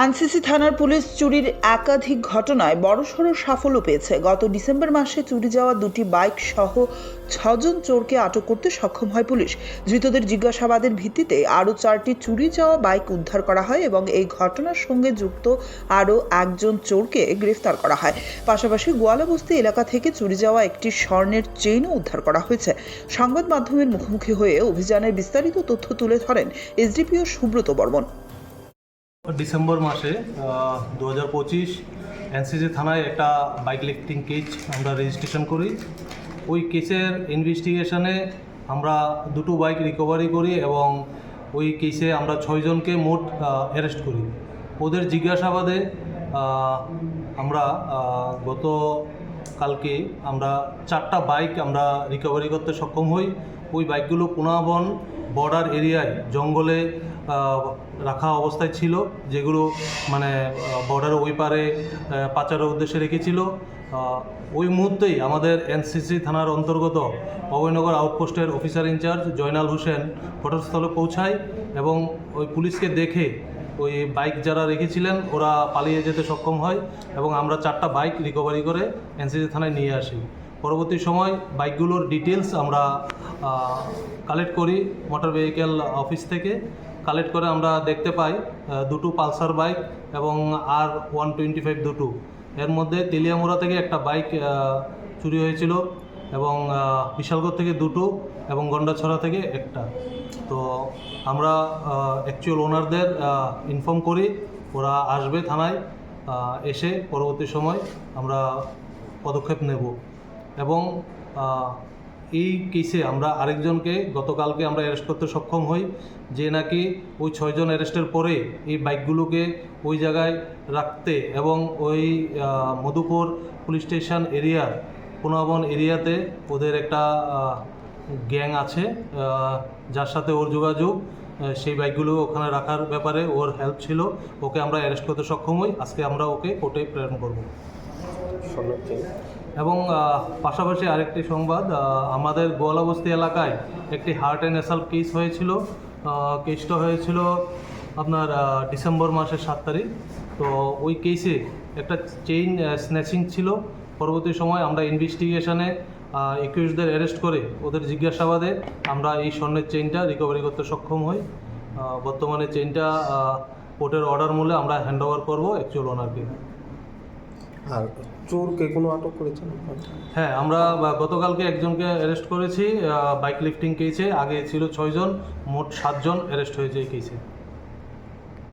আনসিসি থানার পুলিশ চুরির একাধিক ঘটনায় বড়সড় সাফল্য পেয়েছে। গত ডিসেম্বর মাসে চুরি যাওয়া দুটি বাইক সহ 6জন চোরকে আটক করতে সক্ষম হয় পুলিশ। ধৃতদের জিজ্ঞাসাবাদের ভিত্তিতে আরও 4টি চুরি যাওয়া বাইক উদ্ধার করা হয় এবং এই ঘটনার সঙ্গে যুক্ত আরও একজন চোরকে গ্রেফতার করা হয়। পাশাপাশি গোয়ালাবস্তি এলাকা থেকে চুরি যাওয়া একটি স্বর্ণের চেইনও উদ্ধার করা হয়েছে। সংবাদ মাধ্যমের মুখোমুখি হয়ে অভিযানের বিস্তারিত তথ্য তুলে ধরেন এসডিপিও সুব্রত বর্মন। ডিসেম্বর মাসে 2025 এনসিসি থানায় একটা বাইক লিফটিং কেস আমরা রেজিস্ট্রেশন করি। ওই কেসের ইনভেস্টিগেশনে আমরা দুটো বাইক রিকভারি করি এবং ওই কেসে আমরা 6 জনকে মোট অ্যারেস্ট করি। ওদের জিজ্ঞাসাবাদে আমরা গত কালকে আমরা 4টা বাইক আমরা রিকভারি করতে সক্ষম হই। ওই বাইকগুলো পুনাবন বর্ডার এরিয়ায় জঙ্গলে রাখা অবস্থায় ছিল, যেগুলো মানে বর্ডারের ওই পারে পাচারের উদ্দেশ্যে রেখেছিল। ওই মুহূর্তেই আমাদের এনসিসি থানার অন্তর্গত অভয়নগর আউটপোস্টের অফিসার ইনচার্জ জয়নাল হোসেন ঘটনাস্থলে পৌঁছায় এবং ওই পুলিশকে দেখে ওই বাইক যারা রেখেছিলেন ওরা পালিয়ে যেতে সক্ষম হয় এবং আমরা 4টা বাইক রিকভারি করে এনসিসি থানায় নিয়ে আসি। পরবর্তী সময় বাইকগুলোর ডিটেলস আমরা কালেক্ট করি মোটর ভেহিক্যাল অফিস থেকে। কালেক্ট করে আমরা দেখতে পাই দুটো পালসার বাইক এবং R125 দুটো। এর মধ্যে তেলিয়ামুড়া থেকে একটা বাইক চুরি হয়েছিল এবং বিশালগড় থেকে দুটো এবং গন্ডাছড়া থেকে একটা। তো আমরা অ্যাকচুয়াল ওনারদের ইনফর্ম করি, ওরা আসবে থানায়, এসে পরবর্তী সময় আমরা পদক্ষেপ নেব। এবং এই কেসে আমরা আরেকজনকে গতকালকে আমরা অ্যারেস্ট করতে সক্ষম হই, যে নাকি ওই 6 জন অ্যারেস্টের পরে এই বাইকগুলোকে ওই জায়গায় রাখতে এবং ওই মধুপুর পুলিশ স্টেশন এরিয়ার পুনাবন এরিয়াতে ওদের একটা গ্যাং আছে যার সাথে ওর যোগাযোগ, সেই বাইকগুলো ওখানে রাখার ব্যাপারে ওর হেল্প ছিল। ওকে আমরা অ্যারেস্ট করতে সক্ষম হই। আজকে আমরা ওকে কোর্টে প্রেরণ করব। এবং পাশাপাশি আরেকটি সংবাদ, আমাদের গোয়ালাবস্তি এলাকায় একটি হার্ট অ্যান্ড অ্যাসাল্ট কেস হয়েছিল। কেসটা হয়েছিল আপনার ডিসেম্বর মাসের 7 তারিখ। তো ওই কেসে একটা চেইন স্ন্যাচিং ছিল। পরবর্তী সময় আমরা ইনভেস্টিগেশনে একিউজদের অ্যারেস্ট করে ওদের জিজ্ঞাসাবাদে আমরা এই স্বর্ণের চেইনটা রিকভারি করতে সক্ষম হই। বর্তমানে চেইনটা কোর্টের অর্ডার মূলে আমরা হ্যান্ড ওভার করবো অ্যাকচুয়াল ওনারকে। আর চোরকে কোনো আটক করেছেন? হ্যাঁ, আমরা গতকালকে একজনকে অ্যারেস্ট করেছি বাইক লিফটিং কেসে। আগে ছিল 6 জন, মোট 7 জন অ্যারেস্ট হয়েছে এই কেসে।